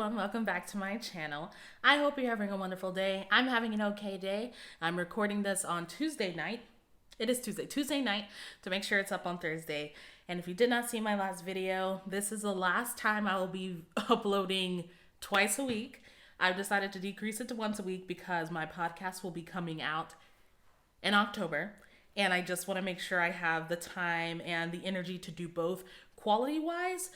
everyone, welcome back to my channel. I hope you're having a wonderful day. I'm having an okay day. I'm recording this on Tuesday night. It is Tuesday night, to make sure it's up on Thursday. And if you did not see my last video, this is the last time I will be uploading twice a week. I've decided to decrease it to once a week because my podcast will be coming out in October. And I just want to make sure I have the time and the energy to do both quality-wise.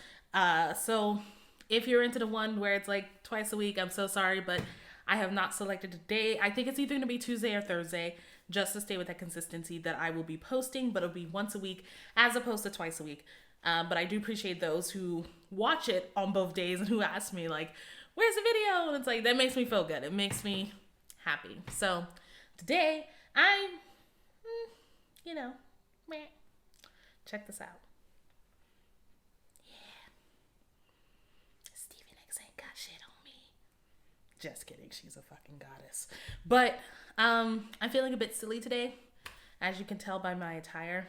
So if you're into the one where it's like twice a week, I'm so sorry, but I have not selected a day. I think it's either going to be Tuesday or Thursday, just to stay with that consistency that I will be posting, but it'll be once a week as opposed to twice a week. But I do appreciate those who watch it on both days and who ask me like, where's the video? And it's like, that makes me feel good. It makes me happy. So today check this out. Just kidding, she's a fucking goddess. But I'm feeling a bit silly today, as you can tell by my attire.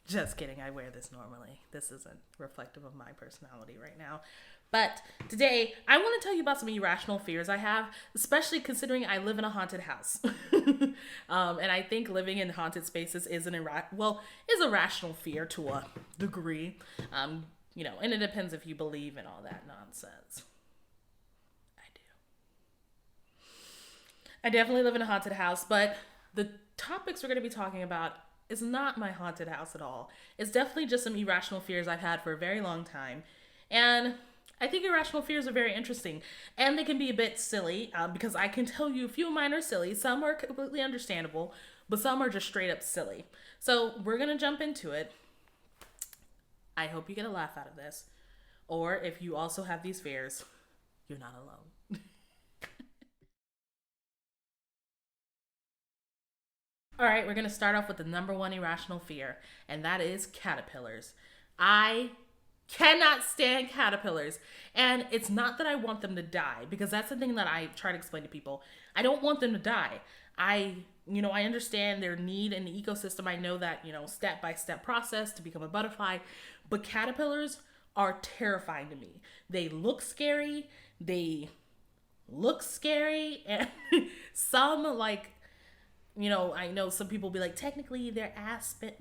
Just kidding, I wear this normally. This isn't reflective of my personality right now. But today, I want to tell you about some irrational fears I have, especially considering I live in a haunted house. And I think living in haunted spaces is a rational fear to a degree. And it depends if you believe in all that nonsense. I definitely live in a haunted house, but the topics we're going to be talking about is not my haunted house at all. It's definitely just some irrational fears I've had for a very long time. And I think irrational fears are very interesting. And they can be a bit silly, because I can tell you a few of mine are silly. Some are completely understandable, but some are just straight up silly. So we're going to jump into it. I hope you get a laugh out of this. Or if you also have these fears, you're not alone. All right, we're going to start off with the number one irrational fear, and that is caterpillars. I cannot stand caterpillars. And it's not that I want them to die, because that's the thing that I try to explain to people. I don't want them to die. I understand their need in the ecosystem. I know that, step-by-step process to become a butterfly. But caterpillars are terrifying to me. They look scary. And some, I know some people be like, technically they're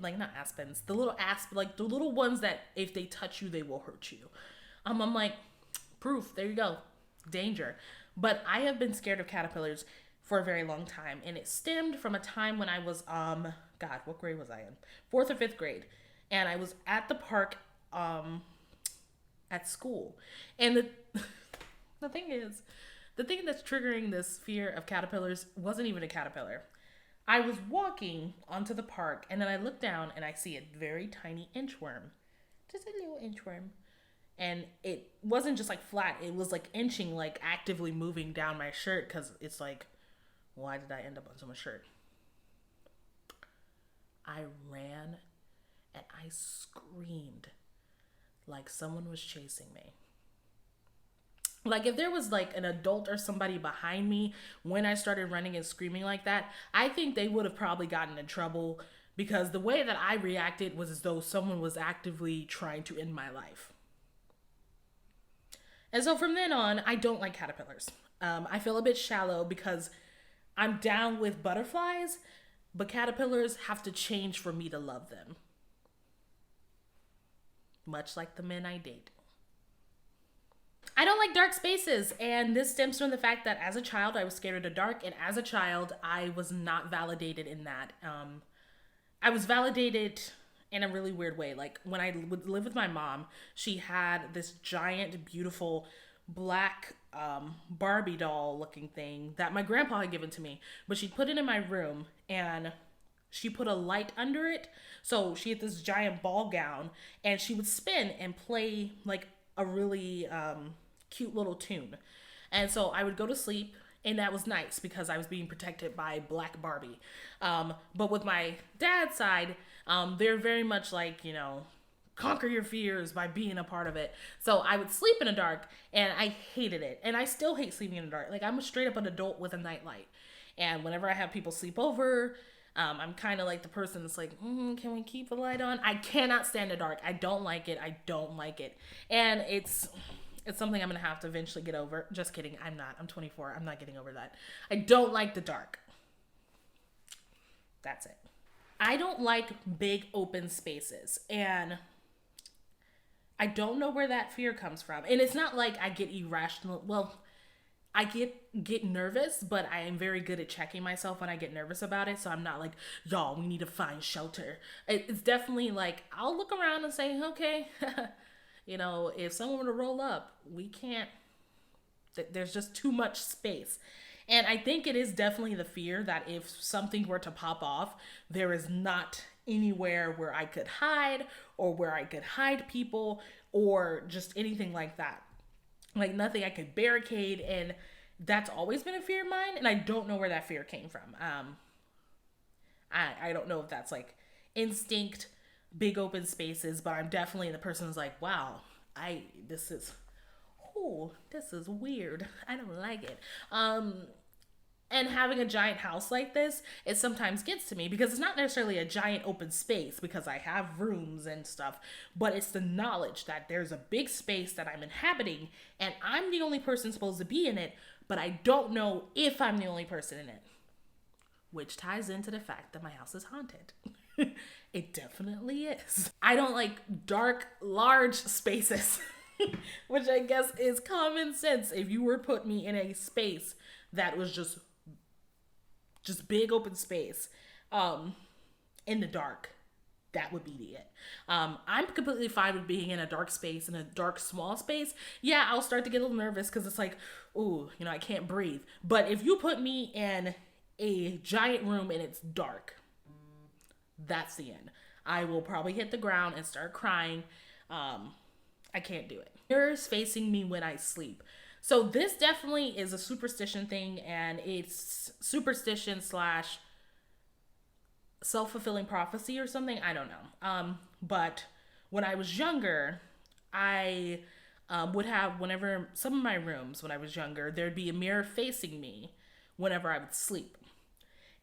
not aspens, the little ones that if they touch you, they will hurt you. I'm like, proof, there you go, danger. But I have been scared of caterpillars for a very long time, and it stemmed from a time when I was, what grade was I in? 4th or 5th grade. And I was at the park, at school. And the thing that's triggering this fear of caterpillars wasn't even a caterpillar. I was walking onto the park, and then I look down and I see a very tiny inchworm. Just a little inchworm. And it wasn't just flat. It was inching, actively moving down my shirt, because it's why did I end up on someone's shirt? I ran and I screamed like someone was chasing me. If there was an adult or somebody behind me when I started running and screaming like that, I think they would have probably gotten in trouble, because the way that I reacted was as though someone was actively trying to end my life. And so from then on, I don't like caterpillars. I feel a bit shallow because I'm down with butterflies, but caterpillars have to change for me to love them. Much like the men I date. I don't like dark spaces, and this stems from the fact that as a child, I was scared of the dark, and as a child, I was not validated in that. I was validated in a really weird way. When I would live with my mom, she had this giant, beautiful, black Barbie doll looking thing that my grandpa had given to me, but she'd put it in my room, and she put a light under it, so she had this giant ball gown, and she would spin and play a really cute little tune. And so I would go to sleep, and that was nice because I was being protected by Black Barbie. But with my dad's side, they're very much conquer your fears by being a part of it. So I would sleep in the dark, and I hated it. And I still hate sleeping in the dark. I'm a straight up an adult with a nightlight. And whenever I have people sleep over, I'm kind of like the person that's can we keep the light on? I cannot stand the dark. I don't like it. And It's something I'm gonna have to eventually get over. Just kidding. I'm not. I'm 24. I'm not getting over that. I don't like the dark. That's it. I don't like big open spaces. And I don't know where that fear comes from. And it's not like I get irrational. Well, I get nervous, but I am very good at checking myself when I get nervous about it. So I'm not like, y'all, we need to find shelter. It's definitely like, I'll look around and say, okay, you know, if someone were to roll up, we can't, there's just too much space. And I think it is definitely the fear that if something were to pop off, there is not anywhere where I could hide or where I could hide people or just anything like that. Like nothing I could barricade, and that's always been a fear of mine, and I don't know where that fear came from. I don't know if that's like instinct, big open spaces, but I'm definitely the person who's like, wow, this is weird. I don't like it. And having a giant house like this, it sometimes gets to me because it's not necessarily a giant open space because I have rooms and stuff, but it's the knowledge that there's a big space that I'm inhabiting and I'm the only person supposed to be in it, but I don't know if I'm the only person in it. Which ties into the fact that my house is haunted. It definitely is. I don't like dark, large spaces, which I guess is common sense. If you were to put me in a space that was just big open space, in the dark, that would be it. I'm completely fine with being in a dark space, in a dark, small space. Yeah, I'll start to get a little nervous because it's like, ooh, you know, I can't breathe. But if you put me in a giant room and it's dark, that's the end. I will probably hit the ground and start crying. I can't do it. Mirrors facing me when I sleep. So this definitely is a superstition thing, and it's superstition / self-fulfilling prophecy or something. I don't know. But when I was younger, I would have, whenever some of my rooms when I was younger, there'd be a mirror facing me whenever I would sleep.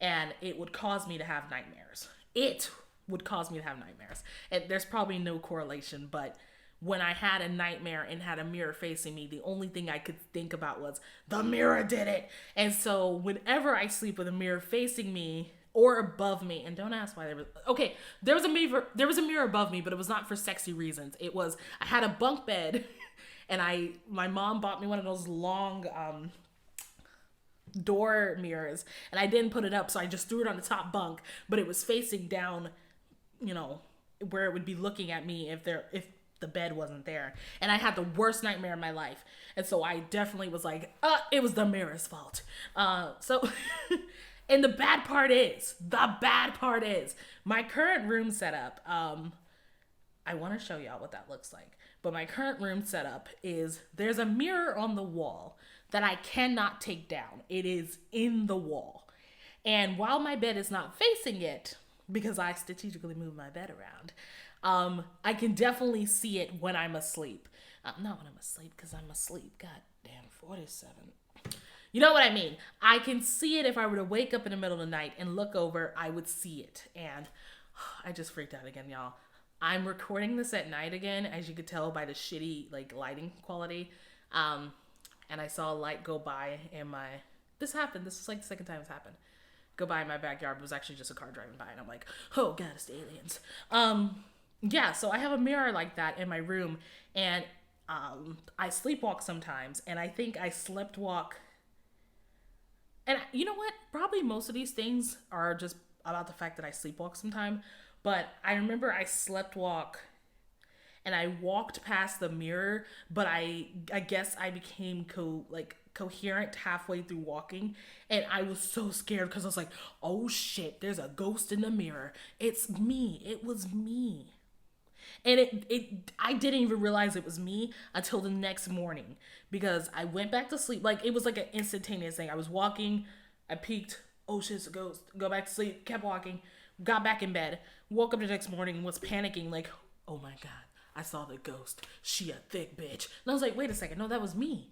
And it would cause me to have nightmares. It would cause me to have nightmares. And there's probably no correlation, but when I had a nightmare and had a mirror facing me, the only thing I could think about was the mirror did it. And so whenever I sleep with a mirror facing me or above me, and don't ask why there was a mirror above me, but it was not for sexy reasons. It was, I had a bunk bed and my mom bought me one of those long door mirrors, and I didn't put it up, so I just threw it on the top bunk, but it was facing down, you know, where it would be looking at me if the bed wasn't there. And I had the worst nightmare of my life. And so I definitely was like, it was the mirror's fault. So, and the bad part is, my current room setup, I want to show y'all what that looks like. But my current room setup is, there's a mirror on the wall that I cannot take down. It is in the wall. And while my bed is not facing it, because I strategically move my bed around, I can definitely see it when I'm asleep. Not when I'm asleep, because I'm asleep. God damn, 47. You know what I mean? I can see it if I were to wake up in the middle of the night and look over, I would see it. And I just freaked out again, y'all. I'm recording this at night again, as you could tell by the shitty lighting quality. And I saw a light go by in my... This happened. This was like the second time it's happened. Go by in my backyard. It was actually just a car driving by. And I'm like, oh, God, it's the aliens. Yeah, so I have a mirror like that in my room, and I sleepwalk sometimes, and I think I slept walk. And you know what? Probably most of these things are just about the fact that I sleepwalk sometime, but I remember I slept walk, and I walked past the mirror, but I guess I became coherent halfway through walking, and I was so scared because I was like, oh shit, there's a ghost in the mirror. It's me. It was me. And I didn't even realize it was me until the next morning, because I went back to sleep. Like, it was like an instantaneous thing. I was walking, I peeked, oh shit, it's a ghost. Go back to sleep, kept walking, got back in bed, woke up the next morning and was panicking like, oh my God, I saw the ghost. She a thick bitch. And I was like, wait a second, no, that was me.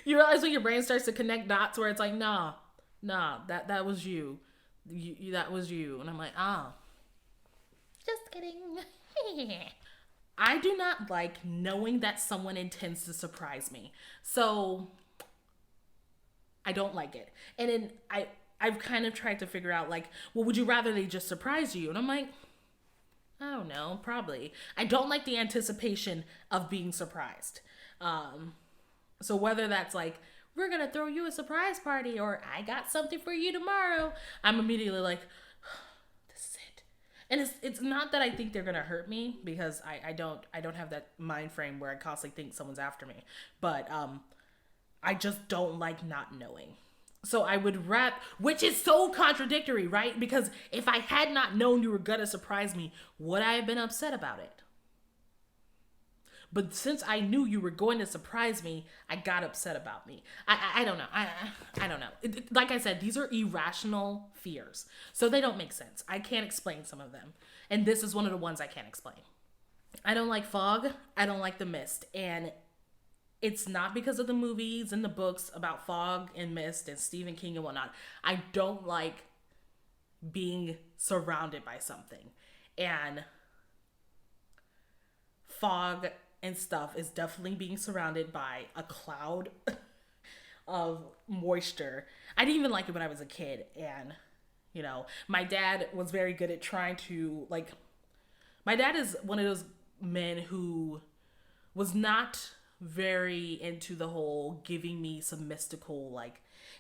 You realize when your brain starts to connect dots where it's like, nah, that was you. That was you. And I'm like, just kidding. I do not like knowing that someone intends to surprise me. So I don't like it. And then I've kind of tried to figure out like, well, would you rather they just surprise you? And I'm like, I don't know, probably. I don't like the anticipation of being surprised. So whether that's like, we're gonna throw you a surprise party or I got something for you tomorrow, I'm immediately like, this is it. And it's not that I think they're gonna hurt me, because I don't have that mind frame where I constantly think someone's after me. But I just don't like not knowing. So I would which is so contradictory, right? Because if I had not known you were gonna surprise me, would I have been upset about it? But since I knew you were going to surprise me, I got upset about me. I don't know. I don't know. Like I said, these are irrational fears. So they don't make sense. I can't explain some of them. And this is one of the ones I can't explain. I don't like fog. I don't like the mist. And it's not because of the movies and the books about fog and mist and Stephen King and whatnot. I don't like being surrounded by something. And fog and stuff is definitely being surrounded by a cloud of moisture. I didn't even like it when I was a kid. And, you know, my dad was very good at trying to, like, my dad is one of those men who was not very into the whole giving me some mystical, like,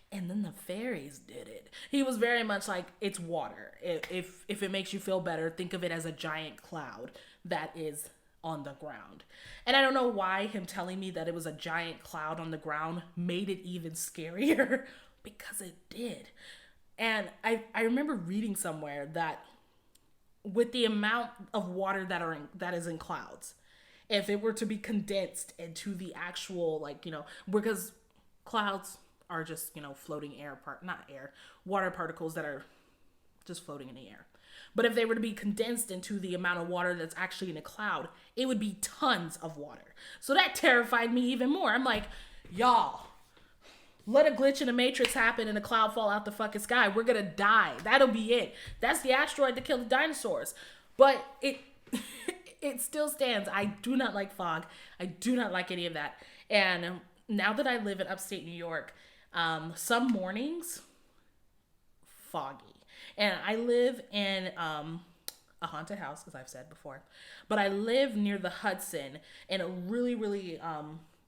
and then the fairies did it. He was very much like, it's water. If it makes you feel better, think of it as a giant cloud that is on the ground. And I don't know why him telling me that it was a giant cloud on the ground made it even scarier, because it did. And I remember reading somewhere that with the amount of water that is in clouds, if it were to be condensed into the actual, like, you know, because clouds are just, you know, floating water particles that are just floating in the air. But if they were to be condensed into the amount of water that's actually in a cloud, it would be tons of water. So that terrified me even more. I'm like, y'all, let a glitch in the matrix happen and a cloud fall out the fucking sky. We're gonna die. That'll be it. That's the asteroid that killed the dinosaurs. But it still stands. I do not like fog. I do not like any of that. And now that I live in upstate New York, some mornings, foggy. And I live in a haunted house, as I've said before. But I live near the Hudson in a really, really,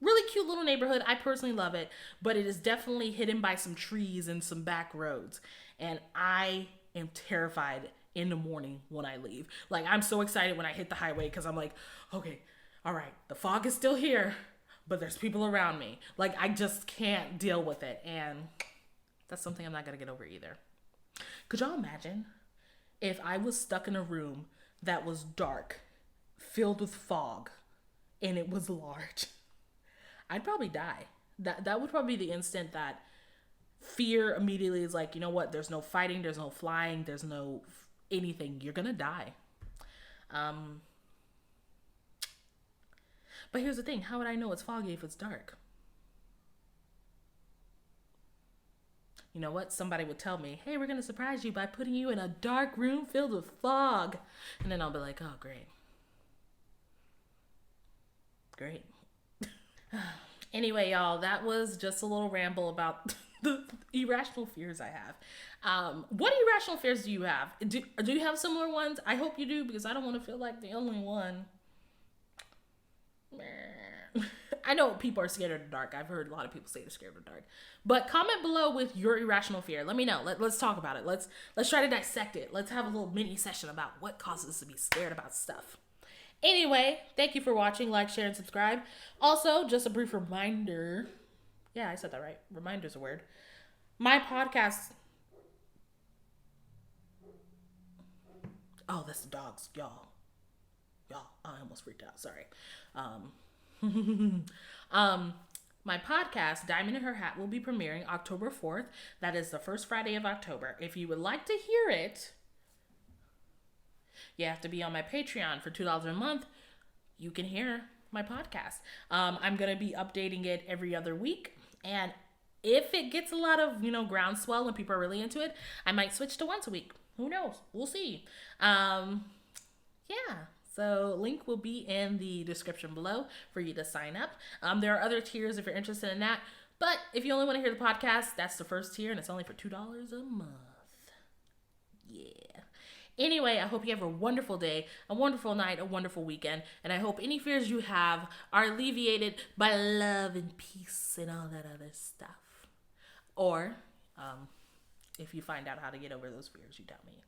really cute little neighborhood. I personally love it. But it is definitely hidden by some trees and some back roads. And I am terrified in the morning when I leave. Like, I'm so excited when I hit the highway because I'm like, okay, all right, the fog is still here, but there's people around me. Like, I just can't deal with it. And that's something I'm not going to get over either. Could y'all imagine if I was stuck in a room that was dark, filled with fog, and it was large? I'd probably die. That would probably be the instant that fear immediately is like, you know what? There's no fighting. There's no flying. There's no anything. You're going to die. But here's the thing. How would I know it's foggy if it's dark? You know what? Somebody would tell me, hey, we're going to surprise you by putting you in a dark room filled with fog. And then I'll be like, oh, great. Great. Anyway, y'all, that was just a little ramble about the irrational fears I have. What irrational fears do you have? Do you have similar ones? I hope you do, because I don't want to feel like the only one. I know people are scared of the dark. I've heard a lot of people say they're scared of the dark. But comment below with your irrational fear. Let me know. Let's talk about it. Let's try to dissect it. Let's have a little mini session about what causes us to be scared about stuff. Anyway, thank you for watching. Like, share, and subscribe. Also, just a brief reminder. Yeah, I said that right. Reminder's a word. My podcast. Oh, that's the dogs, y'all. I almost freaked out. Sorry. My podcast, Diamond in Her Hat, will be premiering October 4th. That is the first Friday of October. If you would like to hear it, you have to be on my Patreon for $2 a month. You can hear my podcast. I'm going to be updating it every other week. And if it gets a lot of, groundswell and people are really into it, I might switch to once a week. Who knows? We'll see. Yeah. So link will be in the description below for you to sign up. There are other tiers if you're interested in that. But if you only want to hear the podcast, that's the first tier, and it's only for $2 a month. Yeah. Anyway, I hope you have a wonderful day, a wonderful night, a wonderful weekend, and I hope any fears you have are alleviated by love and peace and all that other stuff. Or, if you find out how to get over those fears, you tell me.